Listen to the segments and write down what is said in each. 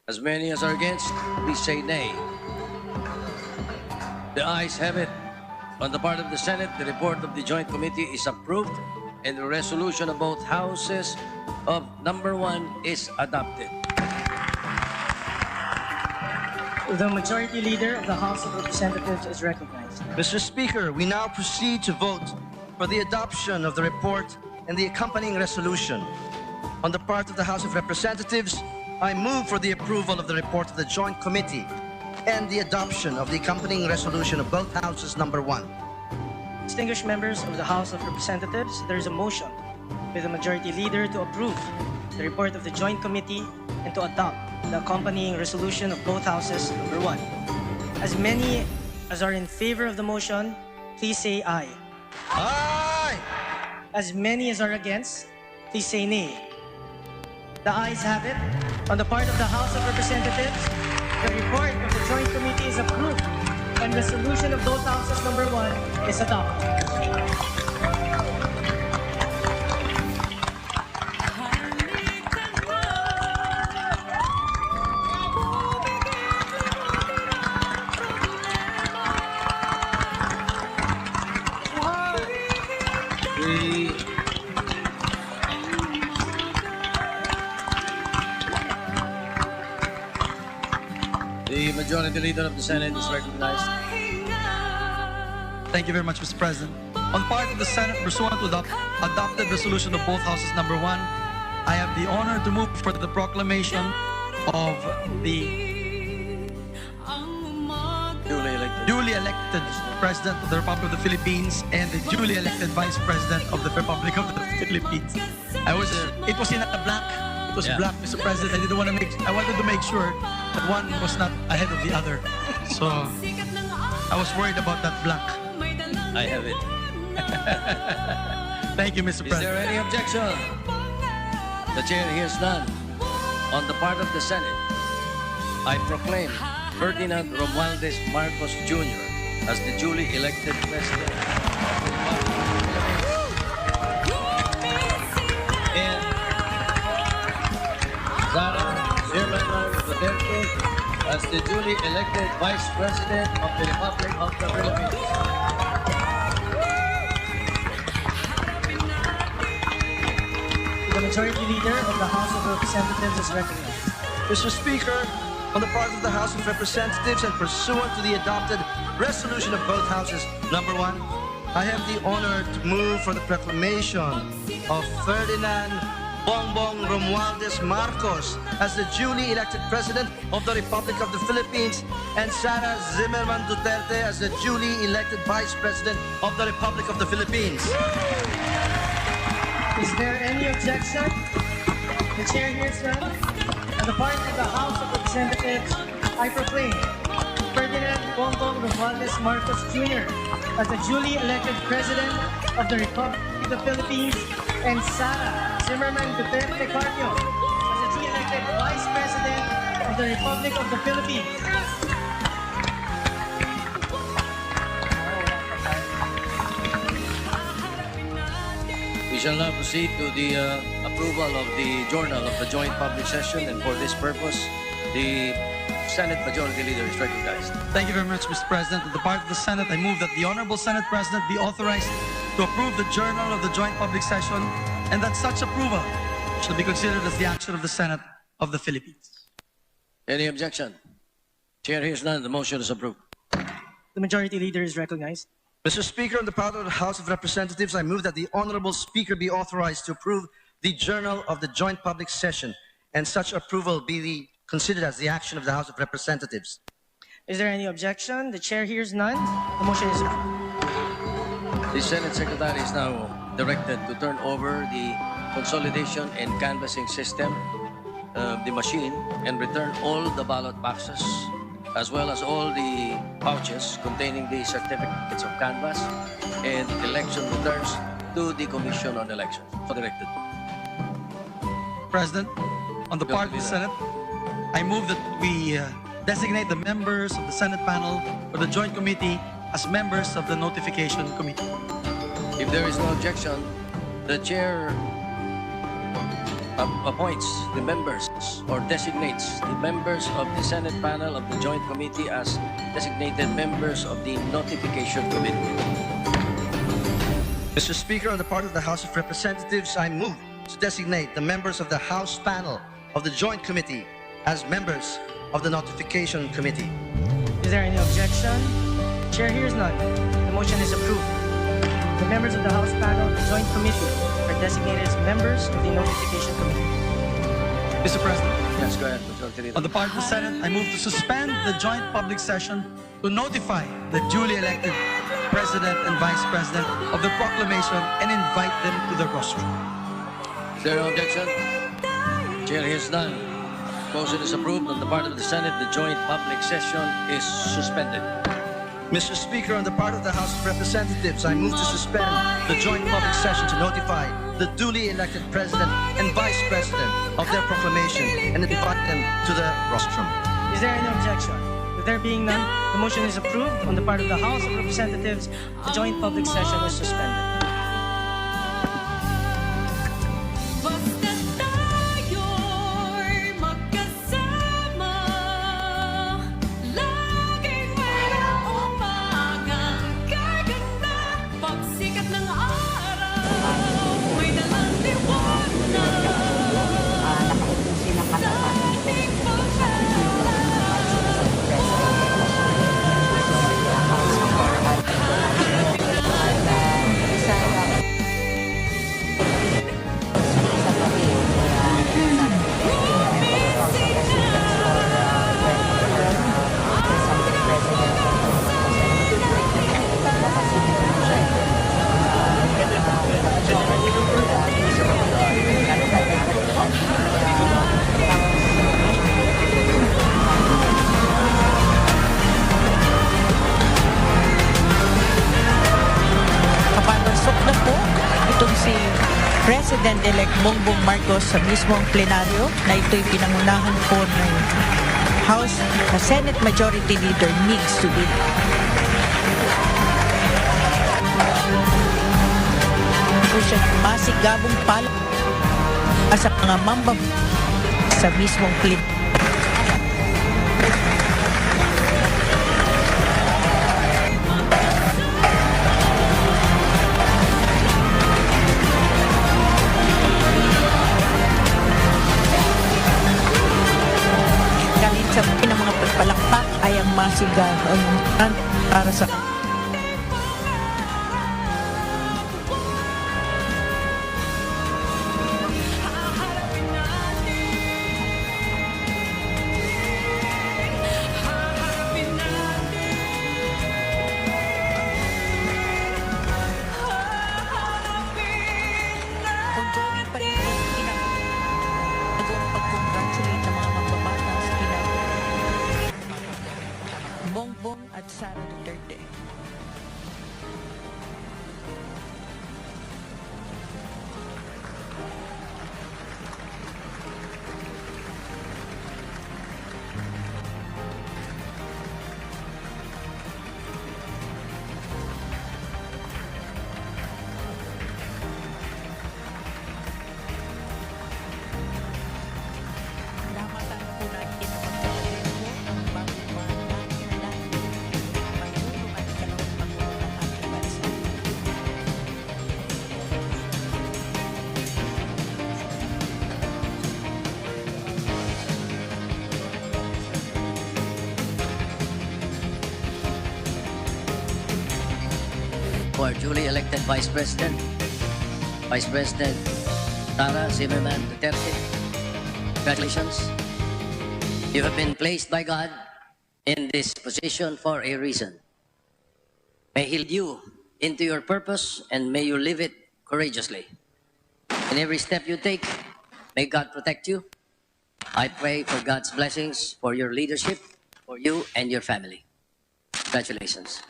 As many as are against, please say nay. The ayes have it. On the part of the Senate, the report of the Joint Committee is approved and the resolution of both houses of number 1 is adopted. The Majority Leader of the House of Representatives is recognized. Mr. Speaker, we now proceed to vote for the adoption of the report and the accompanying resolution. On the part of the House of Representatives, I move for the approval of the report of the Joint Committee and the adoption of the accompanying resolution of both houses number 1. Distinguished members of the House of Representatives, there is a motion by the Majority Leader to approve the report of the Joint Committee and to adopt the accompanying resolution of both houses number 1. As many as are in favor of the motion, please say aye. Aye! As many as are against, please say nay. The ayes have it. On the part of the House of Representatives, the report of the Joint Committee is approved and resolution of both houses number 1 is adopted. The Majority Leader of the Senate is recognized. Thank you very much, Mr. President. On part of the Senate, pursuant to the adopted resolution of both houses number 1, I have the honor to move for the proclamation of the duly elected President of the Republic of the Philippines and the duly elected Vice President of the Republic of the Philippines. It was in a blank. It was blank, Mr. President. I wanted to make sure that one was not ahead of the other. So I was worried about that blank. I have it. Thank you, Mr. Is President. there any objection? The chair hears none. On the part of the Senate, I proclaim Ferdinand Romualdez Marcos Jr. as the duly elected President of the Republic of the Philippines. And Sara Duterte as the duly elected Vice President of the Republic of the Philippines. The Majority Leader of the House of Representatives is recognized. Mr. Speaker, on the part of the House of Representatives and pursuant to the adopted resolution of both houses number 1, I have the honor to move for the proclamation of Ferdinand Bongbong Romualdez Marcos as the duly elected President of the Republic of the Philippines and Sara Duterte as the duly elected Vice President of the Republic of the Philippines. Is there any objection? The chair hears none. On the part of the House of Representatives, I proclaim Ferdinand Bongbong Romualdez Marcos Jr. as the duly elected President of the Republic of the Philippines and Sara Duterte Carpio as the duly elected Vice President of the Republic of the Philippines. We shall now proceed to the approval of the Journal of the Joint Public Session, and for this purpose, the Senate Majority Leader is recognized. Thank you very much, Mr. President. On the part of the Senate, I move that the Honorable Senate President be authorized to approve the Journal of the Joint Public Session and that such approval shall be considered as the action of the Senate of the Philippines. Any objection? Chair hears none. The motion is approved. The Majority Leader is recognized. Mr. Speaker, on the part of the House of Representatives, I move that the Honorable Speaker be authorized to approve the Journal of the Joint Public Session and such approval be considered as the action of the House of Representatives. Is there any objection? The chair hears none. The motion is approved. The Senate Secretary is now directed to turn over the consolidation and canvassing system, the machine, and return all the ballot boxes as well as all the pouches containing the certificates of canvass and election returns to the Commission on Elections. So directed. President, on the part of the Senate, I move that we designate the members of the Senate panel or the Joint Committee as members of the Notification Committee. If there is no objection, the chair appoints the members or designates the members of the Senate panel of the Joint Committee as designated members of the Notification Committee. Mr. Speaker, on the part of the House of Representatives, I move to designate the members of the House panel of the Joint Committee as members of the Notification Committee. Is there any objection? Chair hears none. The motion is approved. The members of the House panel of the Joint Committee are designated as members of the Notification Committee. Mr. President, Yes, go ahead, Majority Leader. on the part of the Senate, I move to suspend the joint public session to notify the duly elected President and Vice President of the proclamation and invite them to the rostrum. Is there no objection? Chair hears none. Motion is approved. On the part of the Senate, the joint public session is suspended. Mr. Speaker, on the part of the House of Representatives, I move to suspend the joint public session to notify the duly elected President and Vice President of their proclamation and invite them to the rostrum. Is there any objection? With there being none, the motion is approved. On the part of the House of Representatives, the joint public session is suspended. Basta tayo'y magkasama, laging mayroong umagang gaganda. Pagsikat ng araw, may dalang liwanag. Dating Papapasok na po itong si President-elect Bongbong Marcos sa mismong plenaryo na ito'y pinangunahan po ng House na Senate Majority Leader needs to be. Po siya ng masigabong pala sa mga mambab sa mismong plenaryo. Sa ng mga pagpalakpak ay ang masigaw para sa ongoing pa rin nagawang pag-congratulate ng mga mambabata sa ginagawa Bongbong at Sara Duterte. Namatan po natin ang pagkakaroon ng bagong mga Edralin, Pangulo at ikalawang Pangulo ng ating bansa. For duly elected Vice President Sara Duterte, congratulations. You have been placed by God in this position for a reason. May He lead you into your purpose and may you live it courageously. In every step you take, may God protect you. I pray for God's blessings for your leadership, for you and your family. Congratulations.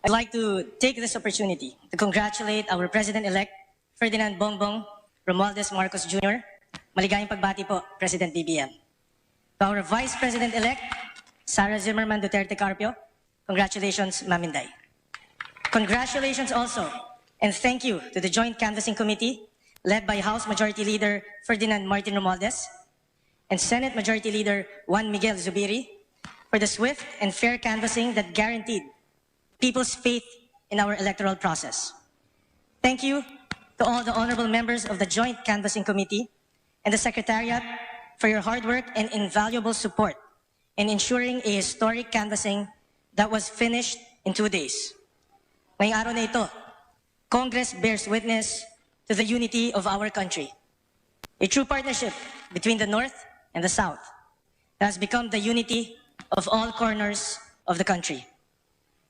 I'd like to take this opportunity to congratulate our President-elect, Ferdinand Bongbong Romualdez Marcos Jr. Maligayang pagbati po, President BBM. To our Vice President-elect, Sara Duterte Carpio. Congratulations, Ma'am Inday. Congratulations also, and thank you to the Joint Canvassing Committee, led by House Majority Leader Ferdinand Martin Romualdez and Senate Majority Leader Juan Miguel Zubiri, for the swift and fair canvassing that guaranteed people's faith in our electoral process. Thank you to all the honorable members of the Joint Canvassing Committee and the Secretariat for your hard work and invaluable support in ensuring a historic canvassing that was finished in 2 days. Ngayong araw na ito, Congress bears witness to the unity of our country. A true partnership between the North and the South that has become the unity of all corners of the country.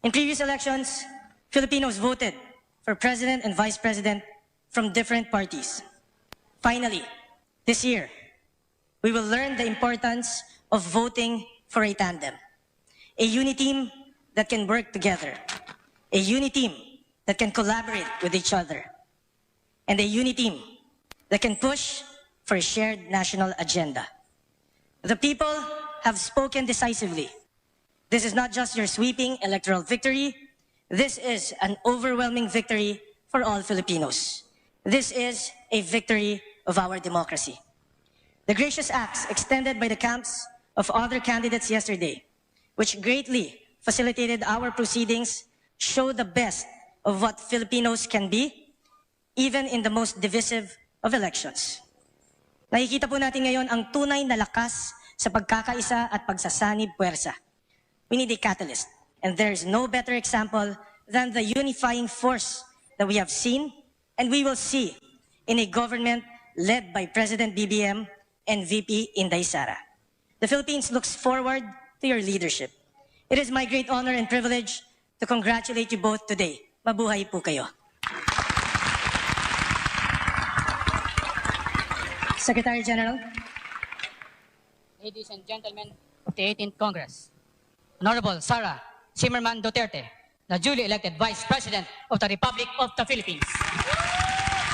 In previous elections, Filipinos voted for President and Vice President from different parties. Finally, this year, we will learn the importance of voting for a tandem. A uni team that can work together. A uni team that can collaborate with each other. And a uni team that can push for a shared national agenda. The people have spoken decisively. This is not just your sweeping electoral victory. This is an overwhelming victory for all Filipinos. This is a victory of our democracy. The gracious acts extended by the camps of other candidates yesterday, which greatly facilitated our proceedings, show the best of what Filipinos can be, even in the most divisive of elections. Nakikita po natin ngayon ang tunay na lakas sa pagkakaisa at pagsasanib puwersa. We need a catalyst, and there is no better example than the unifying force that we have seen and we will see in a government led by President BBM and VP Inday Sara. The Philippines looks forward to your leadership. It is my great honor and privilege to congratulate you both today. Mabuhay po kayo. Secretary General. Ladies and gentlemen of the 18th Congress, Honorable Sara Zimmerman Duterte, the duly elected Vice President of the Republic of the Philippines.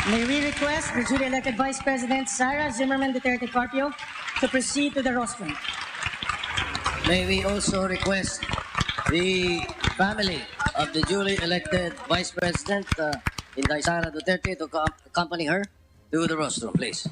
May we request the duly elected Vice President Sara Zimmerman Duterte Carpio to proceed to the rostrum. May we also request the family of the duly elected Vice President, Inday Sara Duterte, to accompany her to the rostrum, please.